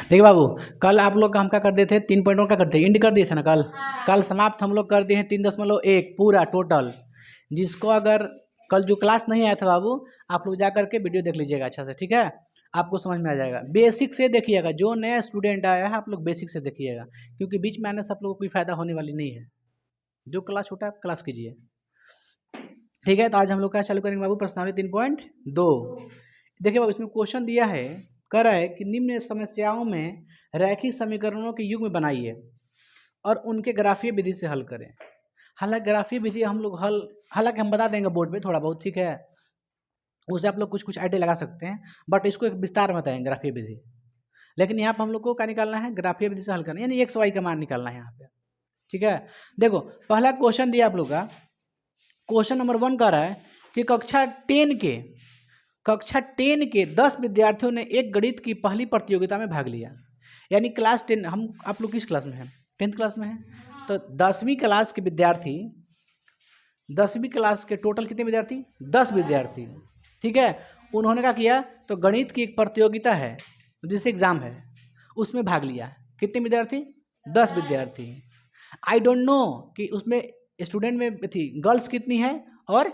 देखिए बाबू, कल आप लोग का हम क्या कर दिए थे, 3 पॉइंटों का करते इंड कर दिए थे ना कल। कल समाप्त हम लोग कर दिए हैं 3.1 पूरा टोटल। जिसको अगर कल जो क्लास नहीं आया था बाबू, आप लोग जा करके वीडियो देख लीजिएगा अच्छा से, ठीक है, आपको समझ में आ जाएगा। बेसिक से देखिएगा, जो नया स्टूडेंट आया है आप लोग बेसिक से देखिएगा, क्योंकि बीच में आने से आप लोगों को कोई फायदा होने वाली नहीं है। जो क्लास छोटा है क्लास कीजिए, ठीक है। तो आज हम लोग क्या चालू करेंगे बाबू, प्रश्नावली 3.2। देखिए बाबू, इसमें क्वेश्चन दिया है, कह रहा है कि निम्न समस्याओं में रैखिक समीकरणों के युग्म बनाइए और उनके ग्राफीय विधि से हल करें। हालांकि ग्राफीय विधि हम लोग हालांकि हम बता देंगे बोर्ड पे थोड़ा बहुत, ठीक है, उसे आप लोग कुछ कुछ आइडिया लगा सकते हैं, बट इसको एक विस्तार में बताएंगे ग्राफीय विधि। लेकिन यहाँ पर हम लोग को क्या निकालना है, ग्राफीय विधि से हल करना, यानी एक्स वाई का मान निकालना है यहाँ पे, ठीक है। देखो पहला क्वेश्चन दिया आप लोग का, क्वेश्चन नंबर 1 कह रहा है कि कक्षा 10 के 10 विद्यार्थियों ने एक गणित की पहली प्रतियोगिता में भाग लिया। यानी क्लास 10, हम आप लोग किस क्लास में हैं, 10th क्लास में हैं, तो 10वीं क्लास के विद्यार्थी, 10वीं क्लास के टोटल कितने विद्यार्थी, 10 विद्यार्थी, ठीक है। उन्होंने क्या किया, तो गणित की एक प्रतियोगिता है जिससे एग्जाम है, उसमें भाग लिया। कितने विद्यार्थी, 10 विद्यार्थी। आई डोंट नो कि उसमें स्टूडेंट में थी गर्ल्स कितनी है और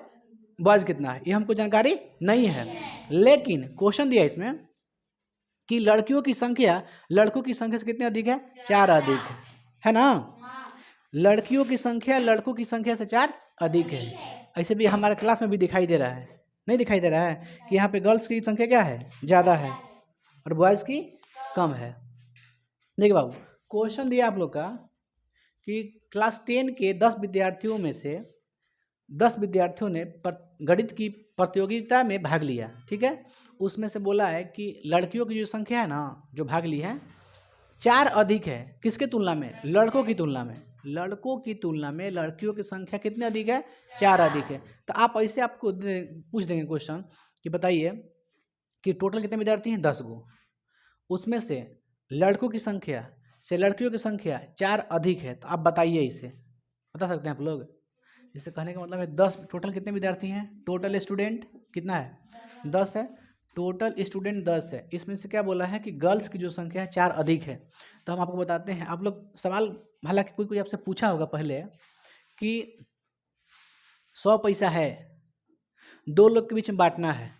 बॉयज़ कितना है, ये हमको जानकारी नहीं है। लेकिन क्वेश्चन दिया इसमें कि लड़कियों की संख्या लड़कों की संख्या से कितने अधिक है, 4 अधिक है ना। लड़कियों की संख्या लड़कों की संख्या से 4 अधिक है। ऐसे भी हमारे क्लास में भी दिखाई दे रहा है, नहीं दिखाई दे रहा है कि यहाँ पे गर्ल्स की संख्या क्या है, ज़्यादा है और बॉयज़ की कम है। देखिए बाबू, क्वेश्चन दिया आप लोग का कि क्लास 10 के 10 विद्यार्थियों में से 10 विद्यार्थियों ने गणित की प्रतियोगिता में भाग लिया, ठीक है। उसमें से बोला है कि लड़कियों की जो संख्या है ना, जो भाग ली है, 4 अधिक है। किसके तुलना में, लड़कों की तुलना में। लड़कों की तुलना में लड़कियों की संख्या कितनी अधिक है, 4 अधिक है। तो आप ऐसे आपको पूछ देंगे क्वेश्चन कि बताइए कि टोटल कितने विद्यार्थी हैं, 10 गो, उसमें से लड़कों की संख्या से लड़कियों की संख्या 4 अधिक है, तो आप बताइए, इसे बता सकते हैं आप लोग। इससे कहने का मतलब है 10, टोटल कितने विद्यार्थी हैं, टोटल स्टूडेंट कितना है, 10 है, टोटल स्टूडेंट 10 है। इसमें से क्या बोला है कि गर्ल्स की जो संख्या है 4 अधिक है। तो हम आपको बताते हैं, आप लोग सवाल, हालांकि कोई कोई आपसे पूछा होगा पहले कि 100 पैसा है, 2 लोग के बीच में बांटना है,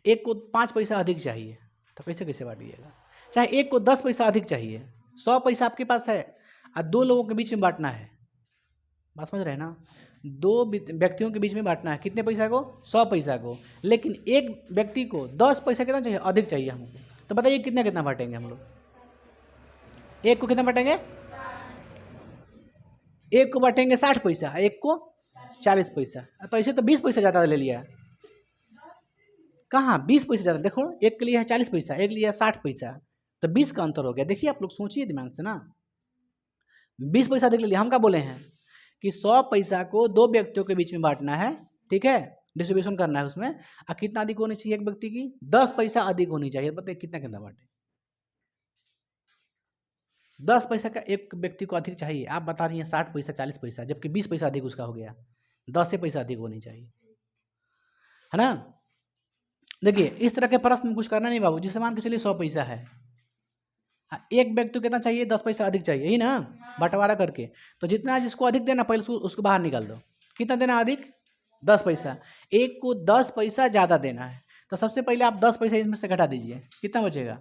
एक को 5 पैसा अधिक चाहिए, तो कैसे कैसे बांटिएगा। चाहे एक को 10 पैसा अधिक चाहिए, 100 पैसा आपके पास है और 2 लोगों के बीच में बांटना है, बात समझ रहे हैं ना, 2 व्यक्तियों के बीच में बांटना है, कितने पैसा को, 100 पैसा को। लेकिन एक व्यक्ति को 10 पैसा कितना चाहिए, अधिक चाहिए हमको। तो बताइए कितना कितना बांटेंगे हम लोग, एक को कितना बांटेंगे, एक को बांटेंगे 60 पैसा, एक को 40 पैसा। तो ऐसे तो 20 पैसा ज़्यादा ले लिया, कहाँ 20 पैसा ज़्यादा, देखो एक के लिए है 40 पैसा, एक लिए है 60 पैसा, तो 20 का अंतर हो गया। देखिए आप लोग सोचिए दिमाग से ना, 20 पैसा अधिक ले लिया। हम क्या बोले हैं कि 100 पैसा को 2 व्यक्तियों के बीच में बांटना है, ठीक है, डिस्ट्रीब्यूशन करना है उसमें, और कितना अधिक होनी चाहिए, एक व्यक्ति की 10 पैसा अधिक होनी चाहिए। बताइए कितना कितना बांटे, 10 पैसा का एक व्यक्ति को अधिक चाहिए, आप बता रही हैं 60 पैसा 40 पैसा, जबकि 20 पैसा अधिक उसका हो गया, 10 से पैसा अधिक होनी चाहिए, है ना। देखिए इस तरह के प्रश्न में कुछ करना नहीं बाबू, जिससे मान के चलिए 100 पैसा है, एक व्यक्ति को कितना चाहिए, 10 पैसा अधिक चाहिए, यही ना, बंटवारा करके। तो जितना जिसको अधिक देना पहले उसको बाहर निकाल दो, कितना देना अधिक, 10 पैसा। एक को 10 पैसा ज़्यादा देना है, तो सबसे पहले आप 10 पैसा इसमें से घटा दीजिए, कितना बचेगा,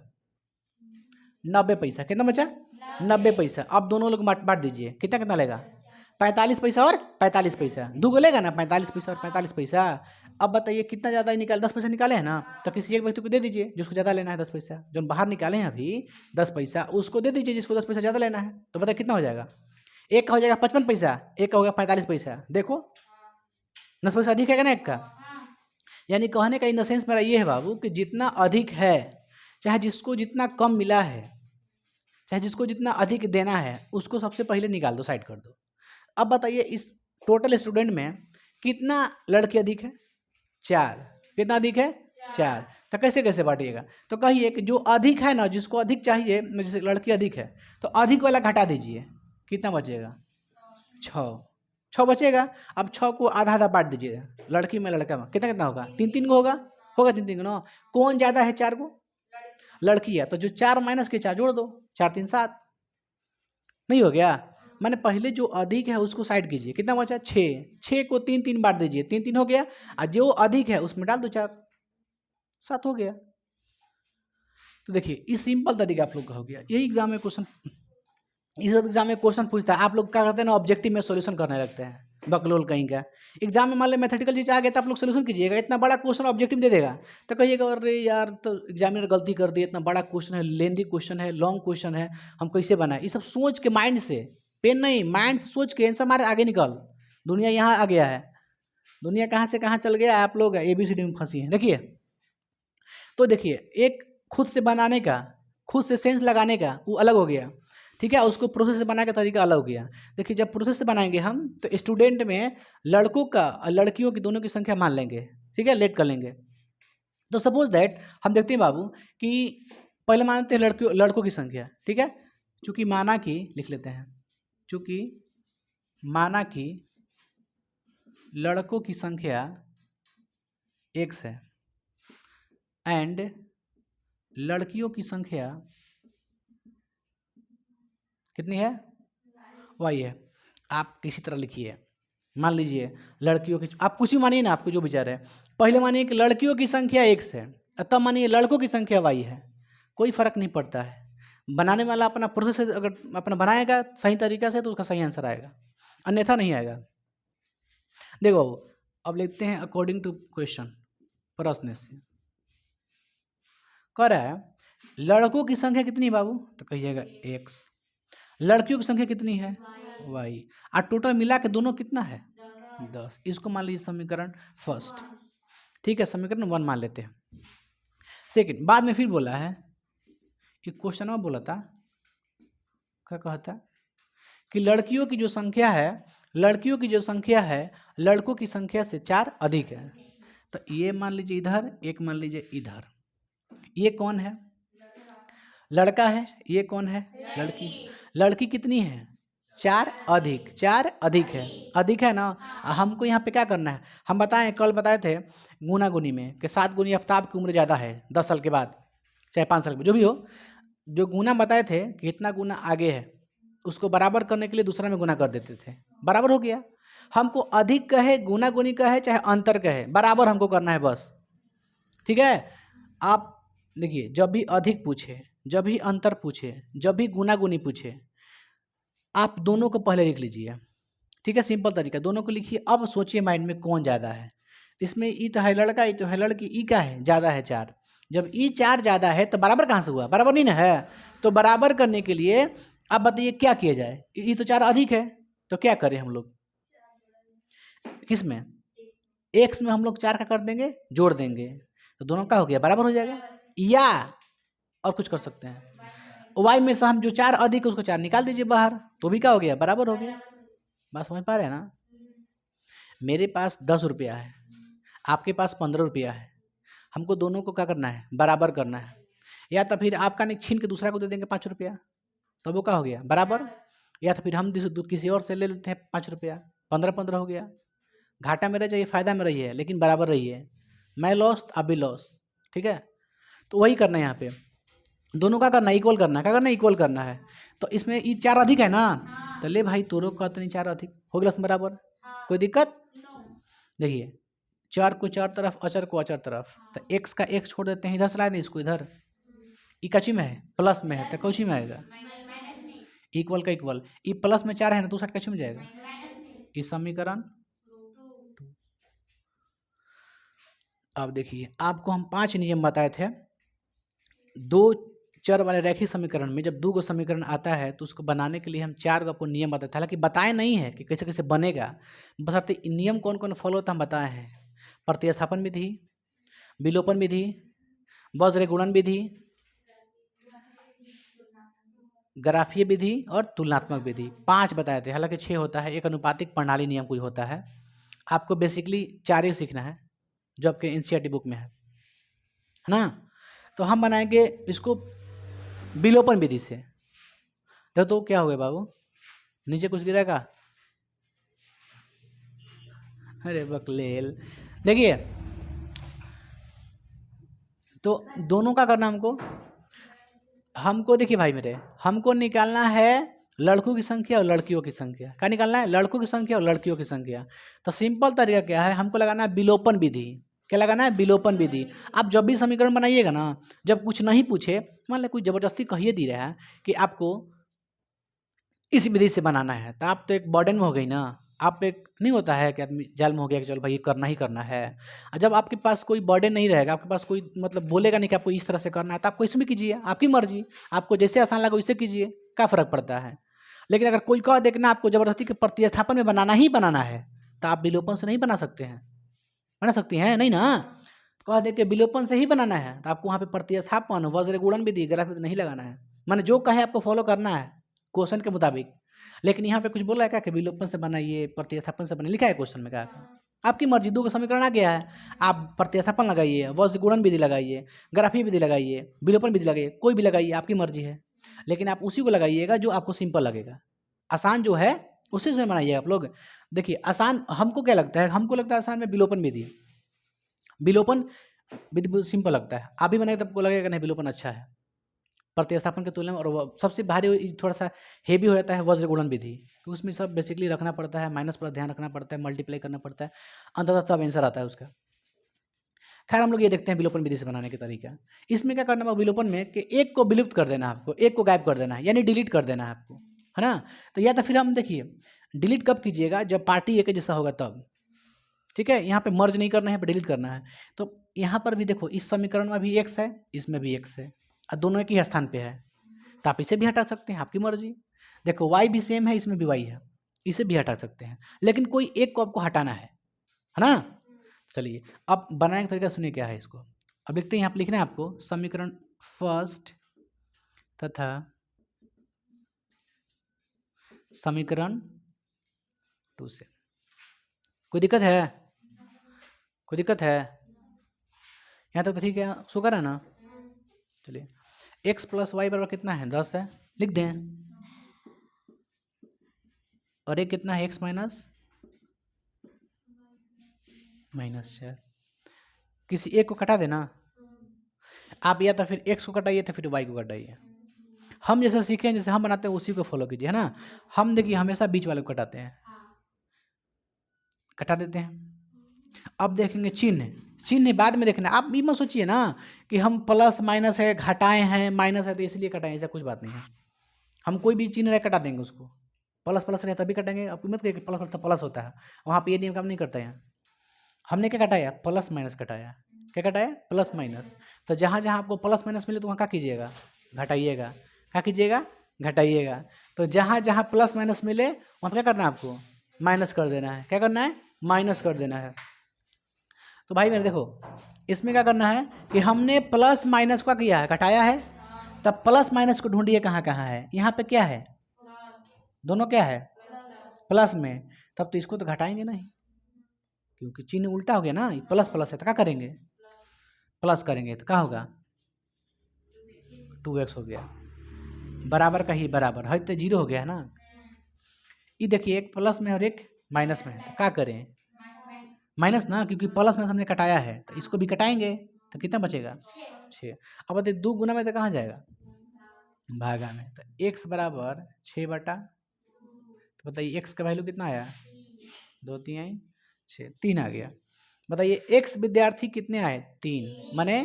90 पैसा। कितना बचा, 90 पैसा। अब दोनों लोग बांट दीजिए, कितना कितना लेगा, 45 पैसा और 45 पैसा, दो को लेगा ना, 45 पैसा और 45 पैसा। अब बताइए कितना ज़्यादा निकाल, 10 पैसा निकाले हैं ना, तो किसी एक व्यक्ति को दे दीजिए जिसको ज़्यादा लेना है 10 पैसा, जो बाहर निकाले हैं अभी 10 पैसा, उसको दे दीजिए जिसको 10 पैसा ज़्यादा लेना है। तो बताइए कितना हो जाएगा, एक का हो जाएगा 55 पैसा, एक का हो गया 45 पैसा। देखो 10 पैसा अधिक है ना एक का। यानी कहने का इन द सेंस मेरा ये है बाबू कि जितना अधिक है, चाहे जिसको जितना कम मिला है, चाहे जिसको जितना अधिक देना है, उसको सबसे पहले निकाल दो, साइड कर दो। अब बताइए इस टोटल स्टूडेंट में कितना लड़के अधिक है, 4। कितना अधिक है, 4। तो कैसे कैसे बांटिएगा, तो कहिए कि जो अधिक है ना, जिसको अधिक चाहिए, जैसे लड़की अधिक है, तो अधिक वाला घटा दीजिए, कितना बचेगा, 6 बचेगा। अब 6 को आधा आधा बांट दीजिए, लड़की में लड़का में कितना कितना होगा, 3 3 को होगा, होगा 3 3 गुना। कौन ज़्यादा है 4 को? लड़की है। तो जो 4 माइनस के 4 जोड़ दो, 4 3 7, नहीं हो गया? मैंने पहले जो अधिक है उसको साइड कीजिए, कितना बचा? 6, 6 को 3 3 बांट दीजिए, 3 3 हो गया, और जो अधिक है उसमें डाल दो 4, 7 हो गया। तो देखिए इस सिंपल तरीका आप लोग का हो गया। यही एग्जाम में क्वेश्चन, इस सब एग्जाम में क्वेश्चन पूछता है। आप लोग क्या करते हैं ना, ऑब्जेक्टिव में सॉल्यूशन करने लगते हैं, बकलोल कहीं का। एग्जाम में मान लो मैथमेटिकल चीज आ गया तो आप लोग सॉल्यूशन कीजिएगा, इतना बड़ा क्वेश्चन ऑब्जेक्टिव दे देगा तो कहिएगा अरे यार तो एग्जामिनर गलती कर दी, इतना बड़ा क्वेश्चन है, लेंदी क्वेश्चन है, लॉन्ग क्वेश्चन है, हम कैसे बनाए? ये सब सोच के माइंड से, पेन नहीं, माइंड से सोच के आंसर मारे, आगे निकल। दुनिया यहाँ आ गया है, दुनिया कहाँ से कहाँ चल गया, आप लोग ABCD में फंसी हैं। देखिए तो देखिए एक खुद से बनाने का, खुद से सेंस लगाने का वो अलग हो गया, ठीक है, उसको प्रोसेस से बनाने का तरीका अलग हो गया। देखिए जब प्रोसेस से बनाएंगे हम तो स्टूडेंट में लड़कों का और लड़कियों की दोनों की संख्या मान लेंगे, ठीक है, लेट कर लेंगे। तो सपोज दैट हम देखते हैं बाबू कि पहले मानते हैं लड़कों की संख्या, ठीक है, चूंकि माना कि लिख लेते हैं, चूंकि माना कि लड़कों की संख्या x है एंड लड़कियों की संख्या कितनी है? y है। आप किसी तरह लिखिए, मान लीजिए लड़कियों की, आप कुछ भी मानिए ना, आपको जो विचार है। पहले मानिए कि लड़कियों की संख्या x है, तब मानिए लड़कों की संख्या y है, कोई फर्क नहीं पड़ता है। बनाने वाला अपना प्रोसेस अगर अपना बनाएगा सही तरीका से तो उसका सही आंसर आएगा, अन्यथा नहीं आएगा। देखो अब लिखते हैं अकॉर्डिंग टू क्वेश्चन, प्रश्न से कह रहा है लड़कों की संख्या कितनी बाबू, तो कहिएगा x, लड़कियों की संख्या कितनी है? y, और टोटल मिला के दोनों कितना है? 10। इसको मान लीजिए समीकरण फर्स्ट, ठीक है, समीकरण 1 मान लेते हैं। सेकंड, बाद में फिर बोला है, एक क्वेश्चन में बोला था, क्या कहता कि लड़कियों की जो संख्या है, लड़कियों की जो संख्या है लड़कों की संख्या से 4 अधिक है। तो ये मान लीजिए इधर, एक मान लीजिए इधर, ये कौन है? लड़का है, ये कौन है? लड़की। लड़की कितनी है? 4 अधिक, 4 अधिक है, अधिक है ना। हमको यहाँ पे क्या करना है, हम बताएं, कल बताए थे गुना गुनी में कि 7 गुनी आफ्ताब की उम्र ज़्यादा है 10 साल के बाद, चाहे 5 साल में, जो भी हो, जो गुना बताए थे कि इतना गुना आगे है, उसको बराबर करने के लिए दूसरा में गुना कर देते थे, बराबर हो गया। हमको अधिक कहे, गुना गुनी कहे, चाहे अंतर कहे, बराबर हमको करना है बस, ठीक है। आप देखिए जब भी अधिक पूछे, जब भी अंतर पूछे, जब भी गुना गुनी पूछे, आप दोनों को पहले लिख लीजिए, ठीक है, सिंपल तरीका, दोनों को लिखिए। अब सोचिए माइंड में कौन ज़्यादा है, इसमें ई तो है लड़का, ई तो है लड़की, ई क्या है? ज़्यादा है 4। जब ई 4 ज़्यादा है तो बराबर कहाँ से हुआ? बराबर नहीं ना है। तो बराबर करने के लिए आप बताइए क्या किया जाए, ई तो 4 अधिक है, तो क्या करें हम लोग? किस में? एक्स में हम लोग 4 का कर देंगे, जोड़ देंगे, तो दोनों का हो गया, बराबर हो जाएगा। या और कुछ कर सकते हैं, वाई में से हम जो 4 अधिक है उसको 4 निकाल दीजिए बाहर, तो भी क्या हो गया? बराबर हो गया। बात समझ पा रहे हैं ना? मेरे पास 10 रुपया है, आपके पास 15 रुपया है, हमको दोनों को क्या करना है? बराबर करना है। या तो फिर आपका नहीं छीन के दूसरा को दे देंगे 5 रुपया, तो वो क्या हो गया? बराबर। या तो फिर हम किसी और से ले लेते हैं 5 रुपया, 15 15 हो गया। घाटा मेरा चाहिए, फायदा में रही है, लेकिन बराबर रही है, मैं लॉस आप भी लॉस, ठीक है। तो वही करना है यहाँ पे, दोनों का करना, इक्वल करना है, क्या करना है? इक्वल करना है। तो इसमें ये 4 अधिक है ना, तो ले भाई तोरो का तो नहीं 4 अधिक हो गया बराबर, कोई दिक्कत? देखिए 4 को 4 तरफ, अचर को अचर तरफ, तो एक्स का एक छोड़ देते हैं, इधर से ला दें इसको इधर, ई कची में है? प्लस में है, तो कौची में आएगा? इक्वल का इक्वल, ई प्लस में 4 है ना, तो 60 कची में जाएगा? इस समीकरण। अब देखिए आपको हम 5 नियम बताए थे, 2 चर वाले रैखिक समीकरण में जब 2 गो समीकरण आता है तो उसको बनाने के लिए हम 4 गो आपको नियम बताए थे, हालांकि बताए नहीं है कि कैसे कैसे बनेगा, बशर्ते नियम कौन कौन फॉलो होता हम बताए हैं। प्रतिस्थापन विधि, विलोपन विधि, वज्र गुणन विधि, ग्राफीय विधि और तुलनात्मक विधि, 5 बताए थे, हालांकि 6 होता है, एक अनुपातिक प्रणाली नियम कोई होता है। आपको बेसिकली 4 ही सीखना है जो आपके एनसीईआरटी बुक में है ना। तो हम बनाएंगे इसको विलोपन विधि से। तो क्या हो गया बाबू, नीचे कुछ गिरेगा? अरे बकलेल, देखिए तो दोनों का करना हमको देखिए भाई मेरे, हमको निकालना है लड़कों की संख्या और लड़कियों की संख्या। क्या निकालना है? लड़कों की संख्या और लड़कियों की संख्या। तो सिंपल तरीका क्या है, हमको लगाना है विलोपन विधि। क्या लगाना है? विलोपन विधि। आप जब भी समीकरण बनाइएगा ना, जब कुछ नहीं पूछे, मान लो कोई जबरदस्ती कहिए दे रहा है कि आपको इस विधि से बनाना है, तो आप तो एक बर्डन में हो गई ना। आप एक नहीं होता है कि आदमी जाल में हो गया कि चलो भाई ये करना ही करना है। और जब आपके पास कोई बर्डन नहीं रहेगा, आपके पास कोई मतलब बोलेगा नहीं कि आपको इस तरह से करना है, तो आपको इसमें कीजिए, आपकी मर्जी, आपको जैसे आसान लगे वैसे कीजिए, क्या फ़र्क पड़ता है। लेकिन अगर कोई कह देखना आपको जबरदस्ती के प्रतिस्थापन में बनाना ही बनाना है, तो आप विलोपन से नहीं बना सकते हैं। बना सकती हैं नहीं ना। कह दे के विलोपन से ही बनाना है, तो आपको वहाँ पे प्रतिस्थापन वज्र गुणन विधि ग्राफ विधि नहीं लगाना है। माने जो कहे आपको फॉलो करना है क्वेश्चन के मुताबिक। लेकिन यहाँ पे कुछ बोला है क्या कि विलोपन से बनाइए, प्रतिस्थापन से बनाइए, लिखा है क्वेश्चन में क्या? आपकी मर्जी, दो का समीकरण आ गया है, आप प्रतिस्थापन लगाइए, वज्र गुणन विधि लगाइए, ग्राफीय विधि लगाइए, विलोपन विधि लगाइए, कोई भी लगाइए, आपकी मर्जी है। लेकिन आप उसी को लगाइएगा जो आपको सिंपल लगेगा, आसान जो है उसी से बनाइएगा आप लोग। देखिए आसान हमको क्या लगता है, हमको लगता है आसान में विलोपन विधि। विलोपन विधि सिंपल लगता है, आप भी बनाए तो आपको लगेगा नहीं विलोपन अच्छा है प्रतिस्थापन के तुलना में। और वो सबसे भारी थोड़ा सा हेवी हो जाता है वज्र गुणन विधि, तो उसमें सब बेसिकली रखना पड़ता है, माइनस पर ध्यान रखना पड़ता है, मल्टीप्लाई करना पड़ता है, अंततः तब आंसर आता है उसका। खैर हम लोग ये देखते हैं विलोपन विधि से बनाने के तरीका। इसमें क्या करना है विलोपन में कि एक को विलुप्त कर देना है आपको, एक को गायब कर देना है, यानी डिलीट कर देना है आपको, है ना। तो या तो फिर हम देखिए डिलीट कब कीजिएगा, जब पार्टी एक जैसा होगा तब। ठीक है, यहाँ पे मर्ज नहीं करना है, पर डिलीट करना है। तो यहाँ पर भी देखो इस समीकरण में भी एक्स है, इसमें भी एक्स है, और दोनों एक ही स्थान पे है, तो आप इसे भी हटा सकते हैं, आपकी मर्जी। देखो वाई भी सेम है, इसमें भी वाई है, इसे भी हटा सकते हैं, लेकिन कोई एक को आपको हटाना है ना। चलिए अब बनाने का तरीका सुनिए क्या है इसको। अब लिखते हैं, यहाँ पे लिखना है आपको समीकरण फर्स्ट तथा समीकरण 2 से। कोई दिक्कत है? कोई दिक्कत है? यहाँ तक तो ठीक है, शुक्र है ना। चलिए x प्लस वाई बराबर कितना है? 10 है, लिख दें। और एक कितना है? x minus 4। किसी एक को कटा देना आप, या तो फिर x को कटाइए तो फिर y को कटाइए। हम जैसे सीखे जैसे हम बनाते हैं उसी को फॉलो कीजिए, है ना। हम देखिए हमेशा बीच वाले को कटाते हैं, कटा देते हैं। अब देखेंगे चिन्ह, चिन्ह बाद में देखना। आप भी मत सोचिए ना कि हम प्लस माइनस है घटाए हैं, माइनस है तो इसलिए कटाएं, ऐसा कुछ बात नहीं है। हम कोई भी चिन्ह रहे कटा देंगे उसको, प्लस प्लस रहे तभी कटेंगे। आपको मत कहिए कि प्लस प्लस प्लस होता है, वहाँ पे ये नियम काम नहीं करता है। हमने क्या कटाया? Plus minus कटाया। क्या कटाया? Plus minus. तो जहाँ जहाँ आपको प्लस माइनस मिले तो वहाँ क्या कीजिएगा? घटाइएगा। क्या कीजिएगा? घटाइएगा। तो जहाँ जहाँ प्लस माइनस मिले वहाँ क्या करना है आपको? माइनस कर देना है। क्या करना है? माइनस कर देना है। तो भाई मेरे देखो इसमें क्या करना है कि हमने प्लस माइनस का किया है, घटाया है, तब प्लस माइनस को ढूंढिए कहाँ कहाँ है। यहाँ पे क्या है? दोनों क्या है? प्लस में। तब तो इसको तो घटाएंगे नहीं, क्योंकि चिन्ह उल्टा हो गया ना, प्लस प्लस है तो क्या करेंगे? प्लस करेंगे तो क्या होगा? 2x हो गया, बराबर का ही बराबर है तो 0 हो गया है ना। ये देखिए एक प्लस में और एक माइनस में है, तो क्या करें? माइनस ना, क्योंकि प्लस में हमने कटाया है तो इसको भी कटाएंगे, तो कितना बचेगा? 6। अब बताइए 2 गुना में तो कहाँ जाएगा? भागा में। तो x बराबर 6/, तो बताइए x का वैल्यू कितना आया? 2 3 आई 6, 3 आ गया। बताइए x विद्यार्थी कितने आए? 3, माने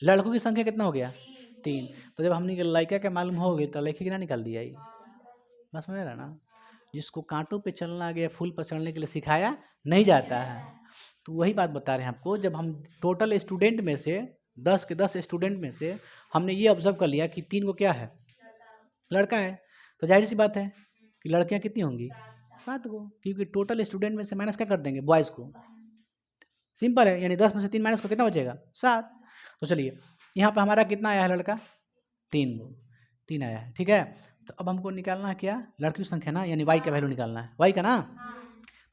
लड़कों की संख्या कितना हो गया? 3। तो जब हमने लड़का के मालूम हो गई तो लड़की कितना निकाल दिया? बस में रहा ना। जिसको कांटों पे चलना आ गया फूल पर चढ़ने के लिए सिखाया नहीं जाता है। तो वही बात बता रहे हैं आपको, जब हम टोटल स्टूडेंट में से 10 के 10 स्टूडेंट में से हमने ये ऑब्जर्व कर लिया कि 3 को क्या है? लड़का है, तो जाहिर सी बात है कि लड़कियां कितनी होंगी? 7 को, क्योंकि टोटल स्टूडेंट में से माइनस क्या कर देंगे? बॉयज़ को। सिंपल है, यानी 10 में से 3 माइनस को कितना बचेगा? 7। तो चलिए यहाँ पर हमारा कितना आया है लड़का? 3 को, 3 आया है, ठीक है। तो अब हमको निकालना है क्या? लड़की की संख्या ना, यानी y का वैल्यू निकालना है, y का ना।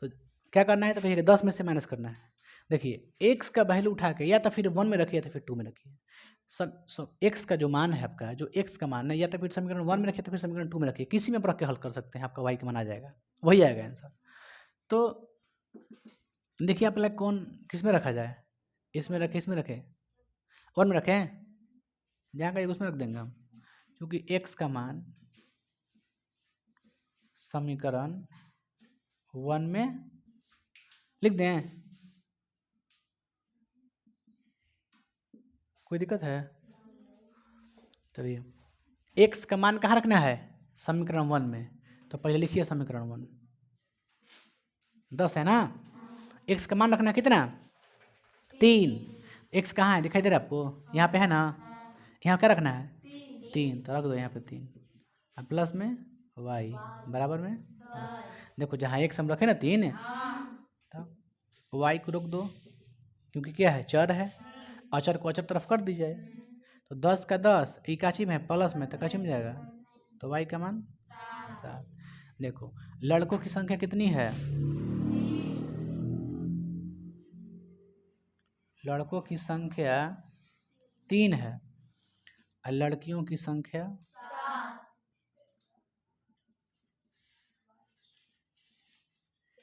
तो क्या करना है? तो कहिएगा 10 में से माइनस करना है। देखिए x का वैल्यू उठा के या तो फिर 1 में रखिए या तो फिर 2 में रखिए। सब x का जो मान है आपका, जो x का मान है, या तो फिर समीकरण 1 में रखिए तो फिर समीकरण 2 में रखिए, किसी में रख के हल कर सकते हैं, आपका y का मान आ जाएगा, वही आएगा आंसर। तो देखिए आप कौन किस में रखा जाए? इसमें रखे, इसमें रखे? वन में रखें, जहाँ का उसमें रख देंगे हम, क्योंकि x का मान समीकरण 1 में लिख दें। कोई दिक्कत है? चलिए, x का मान कहाँ रखना है? समीकरण 1 में। तो पहले लिखिए समीकरण 1, 10 है ना। x का मान रखना कितना? 3। x कहाँ है, दिखाई दे रहा है आपको? यहाँ पे है ना। यहाँ क्या रखना है? 3। तो रख दो यहाँ पे 3, अब प्लस में y बराबर में 10। देखो जहाँ x हम रखे ना 3, तब y को रोक दो, क्योंकि क्या है, चर है। अचर को अचर तरफ कर दी जाए, तो 10 का 10 इकाची में है, प्लस में तो काची में जाएगा, तो y का मान 7। देखो लड़कों की संख्या कितनी है? लड़कों की संख्या 3 है और लड़कियों की संख्या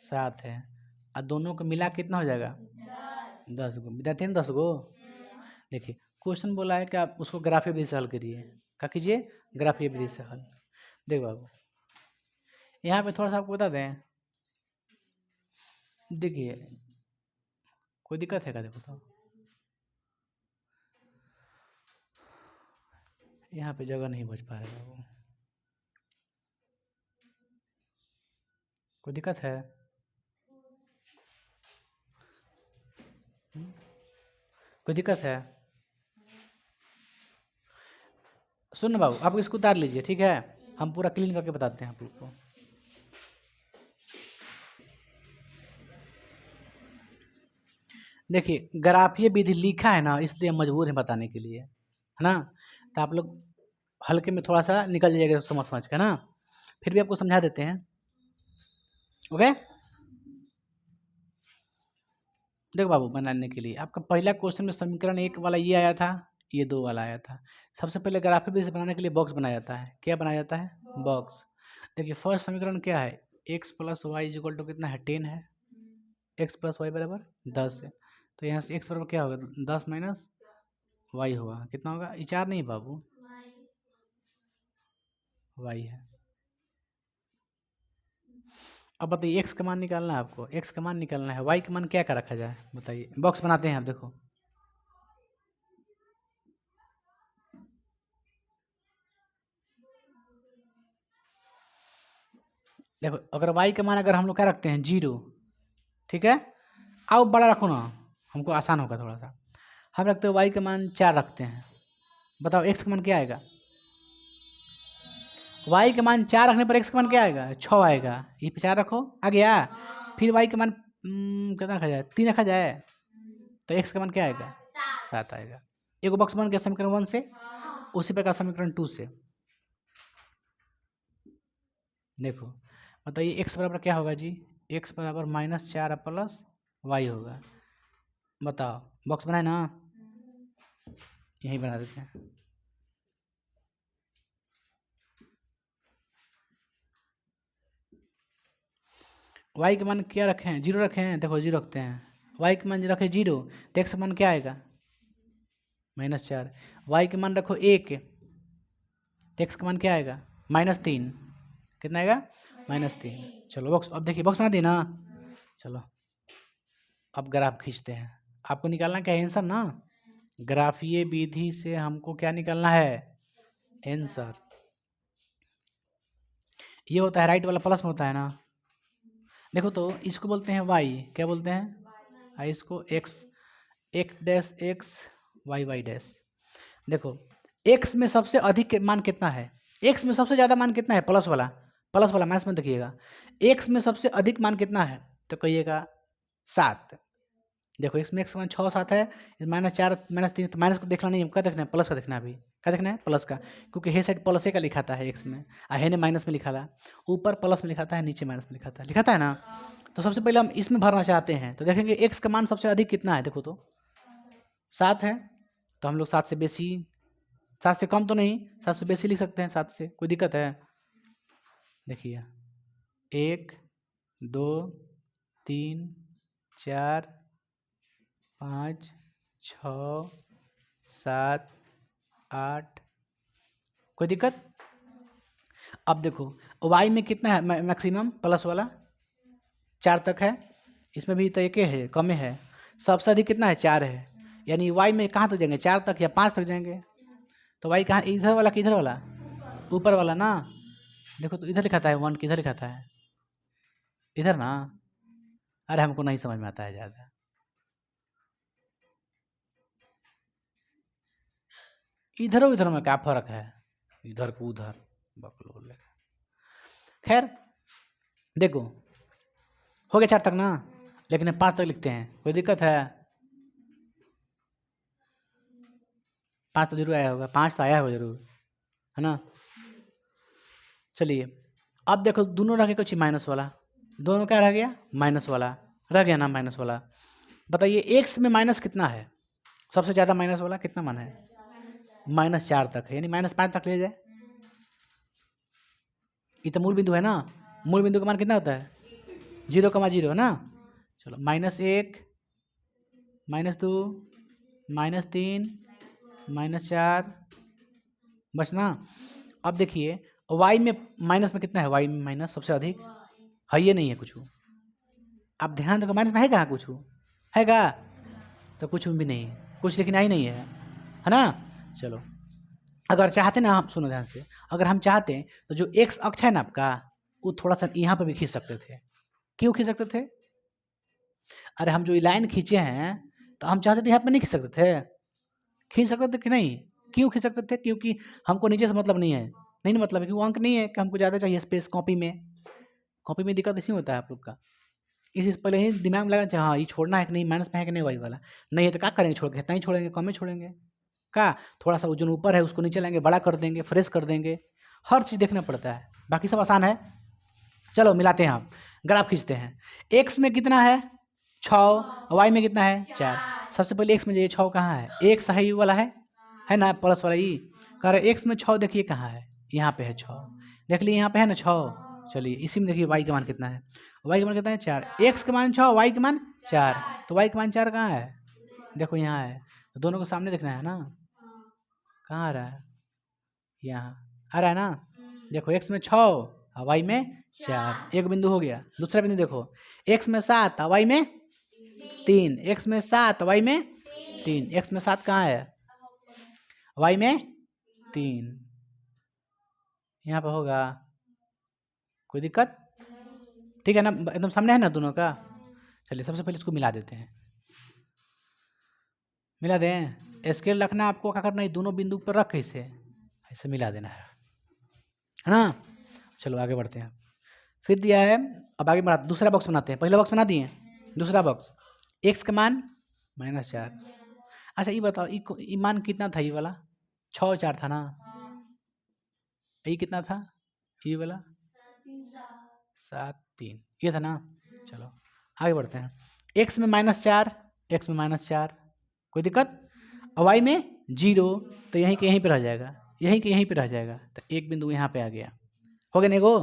7 है। और दोनों को मिला कितना हो जाएगा? 10 गो। विद्यार्थी ने 10 गो। देखिए क्वेश्चन बोला है कि आप उसको ग्राफीय विधि से हल करिए। क्या कीजिए? ग्राफीय विधि से हल। देख बाबू, यहाँ पे थोड़ा सा आपको बता दें। देखिए कोई दिक्कत है क्या? देखो तो यहाँ पे जगह नहीं बच पा रहा है बाबू, कोई दिक्कत है? कोई दिक्कत है? सुन बाबू, आप इसको उतार लीजिए, ठीक है? हम पूरा क्लीन करके बताते हैं आप लोग को। देखिए ग्राफीय विधि लिखा है ना, इसलिए मजबूर है बताने के लिए, है ना। तो आप लोग हल्के में थोड़ा सा निकल जाइएगा समझ समझ के ना, फिर भी आपको समझा देते हैं। ओके, देखो बाबू, बनाने के लिए आपका पहला क्वेश्चन में समीकरण 1 वाला ये आया था, ये 2 वाला आया था। सबसे पहले ग्राफीय विधि से बनाने के लिए बॉक्स बनाया जाता है। क्या बनाया जाता है? बॉक्स। देखिए फर्स्ट समीकरण क्या है? x plus Y equal to कितना है? 10 है। x प्लस वाई बराबर 10 है। तो यहाँ से x बराबर क्या होगा? 10 माइनस वाई होगा। कितना होगा? ये 4 नहीं बाबू, वाई है। अब बताइए x का मान निकालना है आपको, x का मान निकालना है, y का मान क्या रखा जाए बताइए। बॉक्स बनाते हैं आप, देखो देखो, अगर y का मान अगर हम लोग क्या रखते हैं? 0, ठीक है। आओ बड़ा रखो ना, हमको आसान होगा थोड़ा सा। हम रखते हैं y का मान 4 रखते हैं। बताओ x का मान क्या आएगा? y का मान 4 रखने पर x का मान क्या आएगा? 6 आएगा। ये पे 4 रखो, आ गया। फिर y का मान कितना रखा जाए? 3 रखा जाए, तो x का मान क्या आएगा? 7 आएगा। एक बॉक्स बन गया समीकरण 1 से। उसी प्रकार समीकरण 2 से देखो, बताइए x बराबर क्या होगा जी? x बराबर -4 प्लस वाई होगा। बताओ, बॉक्स बनाए ना? यही बना देते हैं। y का मान क्या रखे हैं? 0 रखे हैं। देखो 0 रखते हैं, y का मान रखे 0, तो x का मान क्या आएगा? -4। y का मान रखो 1, तो x का मान क्या आएगा? -3। कितना आएगा? -3। चलो बॉक्स, अब देखिए बॉक्स बना दिए ना। चलो अब ग्राफ खींचते हैं। आपको निकालना क्या है? आंसर ना। ग्राफीय विधि से हमको क्या निकालना है? आंसर। ये होता है राइट वाला प्लस में होता है ना। देखो तो इसको बोलते हैं y, क्या बोलते हैं? इसको x, x dash x, y dash. देखो x में सबसे अधिक मान कितना है? x में सबसे ज़्यादा मान कितना है? प्लस वाला, प्लस वाला मैथ्स में देखिएगा। x में सबसे अधिक मान कितना है? तो कहिएगा 7। देखो x में x मान 6 7 है, -4 -3, तो माइनस को देखना नहीं है, क्या देखना है? प्लस का देखना है। अभी क्या देखना है? प्लस का, क्योंकि हे साइड प्लस का लिखा था है x में, हे ने माइनस में लिखा था। ऊपर प्लस में लिखा था है, नीचे माइनस में लिखा था है ना। तो सबसे पहले हम इसमें भरना चाहते हैं, तो देखेंगे x का मान सबसे अधिक कितना है। देखो तो 7 है, तो हम लोग 7 से बेसी, 7 से कम तो नहीं, 7 से बेसी लिख सकते हैं। 7 से कोई दिक्कत है? देखिए 1 2 3 4 5 6 7 8। कोई दिक्कत? अब देखो y में कितना है मैक्सिमम प्लस वाला 4 तक है, इसमें भी तो एक है कम है, सबसे अधिक कितना है 4 है, यानी y में कहाँ तक जाएंगे 4 तक या 5 तक जाएंगे। तो y कहाँ, इधर वाला कि इधर वाला, ऊपर वाला ना। देखो तो इधर लिखा था 1, किधर लिखा था है इधर ना। अरे हमको नहीं समझ में आता है ज़्यादा। इधर और इधर में क्या फर्क है, इधर को उधर बकलोल। खैर देखो हो गया 4 तक ना, लेकिन 5 तक लिखते हैं, कोई दिक्कत है? 5 तो जरूर आया होगा, 5 तो आया होगा जरूर, है ना। चलिए अब देखो दोनों रह गए कुछ माइनस वाला, दोनों क्या रह गया माइनस वाला रह गया ना, माइनस वाला। बताइए एक्स में माइनस कितना है, सबसे ज़्यादा माइनस वाला कितना मान है, -4 तक है, यानी -5 तक ले जाए। ये तो मूल बिंदु है ना, मूल बिंदु का मान कितना होता है 0,0 है ना। चलो -1 -2 -3 -4 बस ना। अब देखिए y में माइनस में कितना है, y में माइनस सबसे अधिक है, ये नहीं है कुछ। अब ध्यान दो माइनस में है कहाँ कुछ, है क्या? तो कुछ भी नहीं, कुछ लिखना ही नहीं है ना। चलो अगर चाहते ना, हम सुनो ध्यान से, अगर हम चाहते तो जो x अक्ष है ना आपका, वो थोड़ा सा यहाँ पर भी खींच सकते थे। क्यों खींच सकते थे? अरे हम जो ये लाइन खींचे हैं तो हम चाहते थे यहाँ पर नहीं खींच सकते थे, खींच सकते थे कि नहीं? क्यों खींच सकते थे? क्योंकि हमको नीचे से मतलब नहीं है, नहीं मतलब है कि वो अंक नहीं है कि हमको ज़्यादा चाहिए स्पेस कॉपी में दिक्कत इसी होता है आप लोग का। इसी से पहले ही दिमाग में लगा चाहिए हाँ ये छोड़ना है कि नहीं, माइनस में है कि नहीं, वही वाला नहीं है तो क्या करेंगे, छोड़ के इतना ही छोड़ेंगे, कम में छोड़ेंगे क्या? थोड़ा सा वजन ऊपर है उसको नीचे लाएंगे, बड़ा कर देंगे, फ्रेश कर देंगे, हर चीज़ देखना पड़ता है, बाकी सब आसान है। चलो मिलाते हैं, हम ग्राफ खींचते हैं। एक्स में कितना है 6, वाई में कितना है 4। सबसे पहले एक्स में ये 6 कहाँ है, एक सही वाला है ना, प्लस वाला ही कह रहे एक्स में 6 देखिए कहाँ है, यहाँ पे है 6, देख लीजिए यहाँ पे है ना 6। चलिए इसी में देखिए वाई का मान कितना है, वाई का मान कितना है 4, एक्स का मान 6 वाई का मान 4, तो वाई का मान 4 कहाँ है, देखो यहाँ है, तो दोनों को सामने देखना है ना। कहाँ आ रहा है, यहाँ आ रहा है ना। देखो एक्स में 6 वाई में 4, एक बिंदु हो गया। दूसरा बिंदु देखो एक्स में 7 वाई में 3, एक्स में 7 वाई में 3, एक्स में 7 कहाँ है, वाई में 3, यहाँ पर होगा, कोई दिक्कत? ठीक है ना, एकदम सामने है ना दोनों का। चलिए सबसे पहले इसको मिला देते हैं, मिला दें। स्केल रखना आपको, क्या करना है दोनों बिंदु पर रख इसे ऐसे मिला देना है ना। चलो आगे बढ़ते हैं, फिर दिया है, अब आगे बढ़ा दूसरा बॉक्स बनाते हैं, पहला बॉक्स बना दिए, दूसरा बॉक्स एक्स का मान -4। अच्छा ये बताओ ये मान कितना था, ये वाला 6 4 था ना, ये कितना था, ये वाला 7 3 ये था ना। चलो आगे बढ़ते हैं, एक्स में -4, एक्स में -4 कोई दिक्कत, वाई में 0, तो यहीं के यहीं पे रह जाएगा, यहीं के यहीं पे रह जाएगा, तो एक बिंदु यहाँ पे आ गया, हो गया नहीं गो।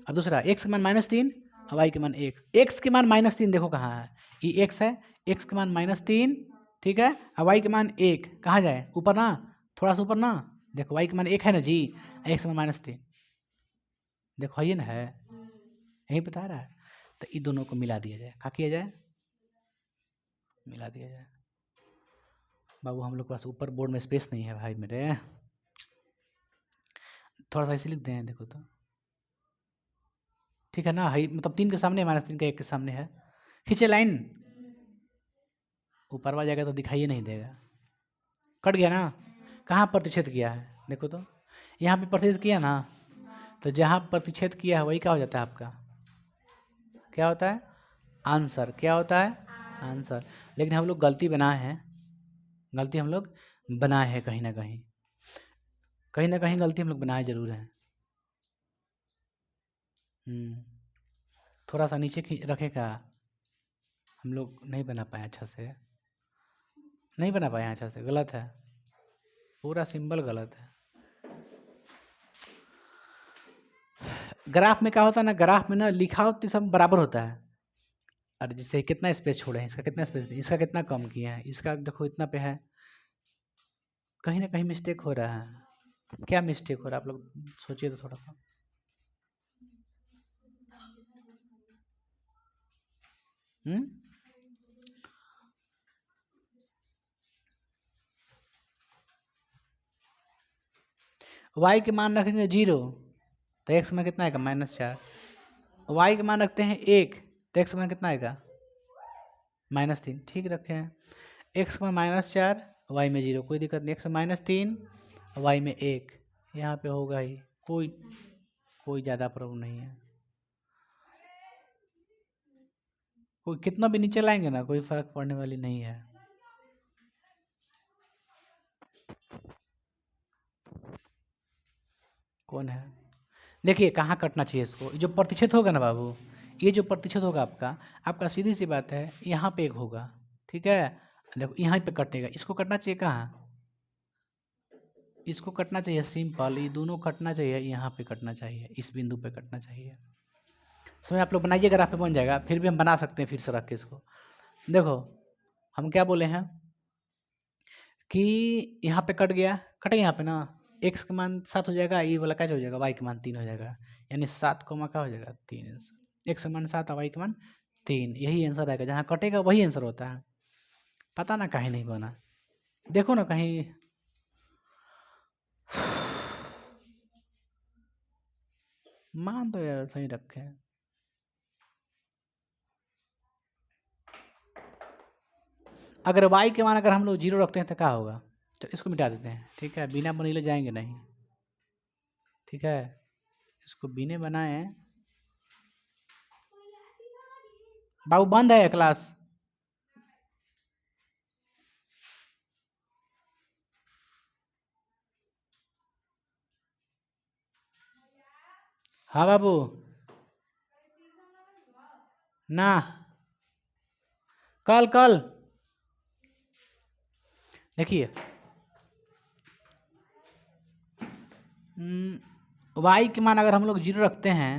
अब दूसरा एक्स के मान -3 और वाई के मान 1, एक्स के मान -3 देखो कहाँ है, ये एक्स है, एक्स के मान -3 ठीक है, और वाई के मान 1 कहाँ जाए, ऊपर ना, थोड़ा सा ऊपर ना। देखो वाई के मान 1 है ना जी, एक्स में -3 देखो ये ना है, यही बता रहा है। तो इन दोनों को मिला दिया जाए, क्या किया जाए, मिला दिया जाए। बाबू हम लोग के पास ऊपर बोर्ड में स्पेस नहीं है भाई मेरे, थोड़ा सा ऐसे लिख दें, देखो तो ठीक है ना, हाई मतलब 3 के सामने -3 का 1 के सामने है, खींचे लाइन, ऊपर आ जाएगा तो दिखाई नहीं देगा, कट गया ना। कहाँ प्रतिच्छेद किया है, देखो तो यहाँ पे प्रतिच्छेद किया ना, तो जहाँ प्रतिच्छेद किया है वही क्या हो जाता है आपका, क्या होता है आंसर, क्या होता है आंसर। लेकिन हम लोग गलती बनाए हैं, गलती हम लोग बनाए हैं कहीं ना कहीं, कहीं ना कहीं गलती हम लोग बनाए जरूर हैं। थोड़ा सा नीचे रखेगा, हम लोग नहीं बना पाए अच्छा से, नहीं बना पाए अच्छा से, गलत है, पूरा सिंबल गलत है। ग्राफ में क्या होता है ना, ग्राफ में ना लिखा हो तो सब बराबर होता है, और जिससे कितना स्पेस छोड़े हैं, इसका कितना स्पेस, इसका कितना कम किया है, इसका देखो इतना पे है, कहीं ना कहीं मिस्टेक हो रहा है। क्या मिस्टेक हो रहा है आप लोग सोचिए तो थोड़ा सा। वाई के मान रखेंगे 0 तो एक्स में कितना आएगा -4। वाई के मान रखते हैं 1 तो एक्स में कितना आएगा -3। ठीक रखे हैं। एक्स में -4 वाई में 0 कोई दिक्कत नहीं। एक्स में -3 वाई में 1 यहाँ पे होगा ही, कोई ज़्यादा प्रॉब्लम नहीं है। कोई कितना भी नीचे लाएंगे ना कोई फर्क पड़ने वाली नहीं है। कौन है? देखिए कहाँ कटना चाहिए इसको। जो प्रतिशत होगा ना बाबू, ये जो प्रतिशत होगा आपका सीधी सी बात है यहाँ पे एक होगा, ठीक है। देखो यहाँ पे कटेगा, इसको कटना चाहिए कहाँ, इसको कटना चाहिए सिंपल, ये दोनों कटना चाहिए, यहाँ पे कटना चाहिए, इस बिंदु पे कटना चाहिए। समझ आप लोग बनाइए, ग्राफ पे बन जाएगा। फिर भी हम बना सकते हैं फिर से रख के इसको। देखो हम क्या बोले हैं कि यहाँ पे कट गया, कटे यहाँ पे ना, एक्स का मान 7 हो जाएगा, ये वाला क्या हो जाएगा, वाई का मान 3 हो जाएगा, यानी 7 को क्या हो जाएगा 3। एक्स का मान 7 और वाई का मान 3, यही आंसर आएगा। जहाँ कटेगा वही आंसर होता है। पता ना कहीं नहीं बना, देखो ना कहीं। मान तो यार सही रखे हैं। अगर y के मान अगर हम लोग 0 रखते हैं तो क्या होगा, तो इसको मिटा देते हैं, ठीक है। बिना बनीले जाएंगे नहीं, ठीक है। इसको बिने बनाए। बाबू बंद है क्लास। हाँ बाबू ना, कल देखिए y के मान अगर हम लोग 0 रखते हैं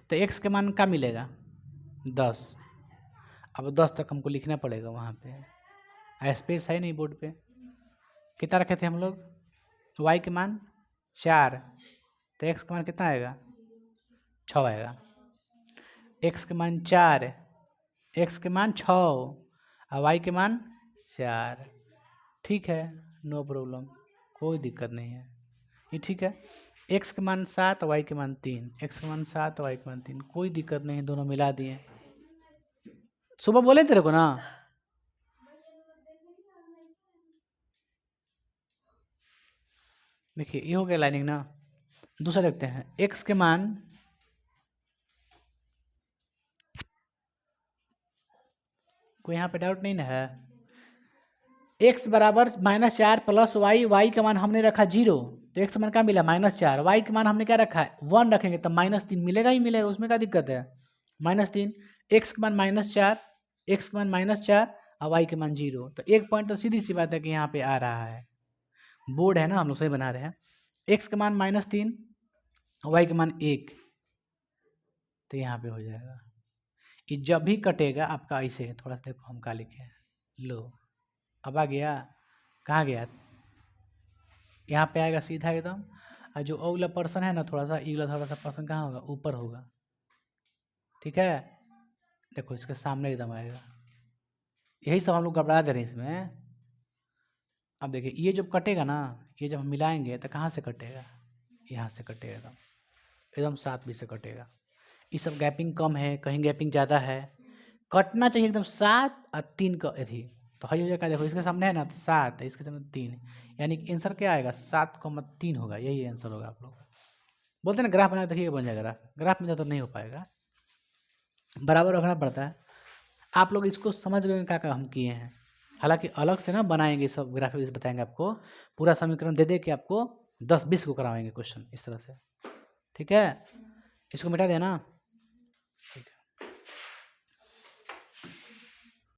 तो x के मान क्या मिलेगा 10। अब 10 तक हमको लिखना पड़ेगा वहाँ पे, स्पेस है नहीं बोर्ड पे। कितना रखे थे हम लोग, y के मान 4 तो x का मान कितना आएगा 6 आएगा। x के मान 4, x के मान 6 और y के मान 4, ठीक है, नो प्रॉब्लम, कोई दिक्कत नहीं है, ये ठीक है। x के मान 7 y के मान 3, x के मान 7 y के मान 3, कोई दिक्कत नहीं, दोनों मिला दिए। सुबह बोले तेरे को ना, देखिए ये हो गया लाइनिंग ना। दूसरा देखते हैं, x के मान कोई यहाँ पे डाउट नहीं ना है। x बराबर -4 प्लस वाई, वाई का मान हमने रखा 0 तो x मान क्या मिला -4, वाई का मान हमने क्या रखा है 1 रखेंगे तो -3 मिलेगा ही मिलेगा, उसमें क्या दिक्कत है -3। x का मान -4, x का मान -4 और वाई के मान 0, तो एक पॉइंट तो सीधी सी बात है कि यहाँ पे आ रहा है। बोर्ड है ना, हम लोग सही बना रहे हैं। x का मान -3 वाई का मान 1 तो यहाँ पे हो जाएगा। ये जब भी कटेगा आपका ऐसे, थोड़ा सा देखो हम क्या लिखे, लो अब आ गया, कहाँ गया, यहाँ पे आएगा सीधा एकदम। और जो अगला पर्सन है ना थोड़ा सा, अगला थोड़ा सा पर्सन कहाँ होगा, ऊपर होगा, ठीक है। देखो इसके सामने एकदम आएगा, यही सब हम लोग घबरा दे रहे हैं इसमें। अब देखिए ये जब कटेगा ना, ये जब हम मिलाएंगे तो कहाँ से कटेगा, यहाँ से कटेगा, एकदम एकदम 7 भी से कटेगा। ये सब गैपिंग कम है, कहीं गैपिंग ज़्यादा है, कटना चाहिए एकदम 7 और 3 का अथी, तो हई हो जाएगा। देखो इसके सामने है ना तो 7 है, इसके सामने 3, यानी कि आंसर क्या आएगा 7,3 होगा, यही आंसर होगा। आप लोग बोलते हैं ना ग्राफ बना देखिए बन जाएगा, ग्राफ में तो नहीं हो पाएगा, बराबर रखना पड़ता है। आप लोग इसको समझ गए क्या क्या हम किए हैं। हालांकि अलग से ना बनाएंगे सब ग्राफिक्स, बताएंगे आपको, पूरा समीकरण दे दे के आपको 10-20 को कराएंगे क्वेश्चन इस तरह से, ठीक है। इसको मिटा देना, ठीक है।